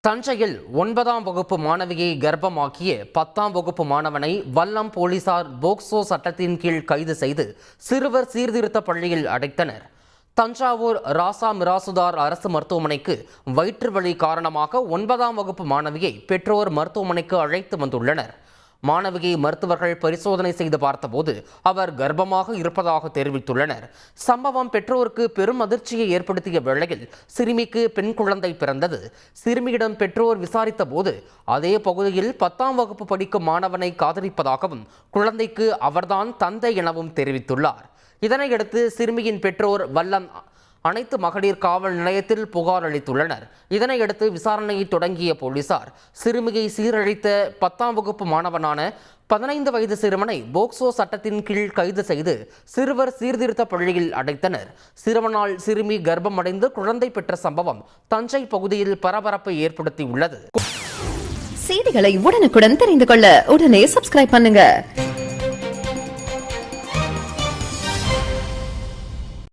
தஞ்சையில் 9ஆம் வகுப்பு மாணவியை கர்ப்பமாக்கிய 10ஆம் வகுப்பு மாணவனை வல்லம் போலீசார் போக்சோ சட்டத்தின் கீழ் கைது செய்து சிறுவர் சீர்திருத்த பள்ளியில் அடைத்தனர். தஞ்சாவூர் ராசா மிராசுதார் அரசு மருத்துவமனைக்கு வயிற்று வலி காரணமாக 9ஆம் வகுப்பு மாணவியை பெற்றோர் மருத்துவமனைக்கு அழைத்து வந்துள்ளனர். மாணவியை மருத்துவர்கள் பரிசோதனை செய்து பார்த்தபோது அவர் கர்ப்பமாக இருப்பதாக தெரிவித்துள்ளனர். சம்பவம் பெற்றோருக்கு பெரும் அதிர்ச்சியை ஏற்படுத்திய வேளையில் சிறுமிக்கு பெண் குழந்தை பிறந்தது. சிறுமியிடம் பெற்றோர் விசாரித்த போது அதே பகுதியில் 10ஆம் வகுப்பு படிக்கும் மாணவனை காதலிப்பதாகவும் குழந்தைக்கு அவர்தான் தந்தை எனவும் தெரிவித்துள்ளார். இதனையடுத்து சிறுமியின் பெற்றோர் வல்லம் அனைத்து மகளிர் காவல் நிலையத்தில் புகார் அளித்துள்ளனர். இதனையடுத்து விசாரணையை தொடங்கிய போலீசார் சிறுமியை சீரழித்த 10ஆம் வகுப்பு மாணவனான 15 வயது சிறுவனை போக்சோ சட்டத்தின் கீழ் கைது செய்து சிறுவர் சீர்திருத்த பள்ளியில் அடைத்தனர். சிறுவனால் சிறுமி கர்ப்பமடைந்து குழந்தை பெற்ற சம்பவம் தஞ்சை பகுதியில் பரபரப்பை ஏற்படுத்தியுள்ளது. செய்திகளை உடனுக்குடன் தெரிந்து கொள்ள உடனே சப்ஸ்கிரைப் பண்ணுங்க.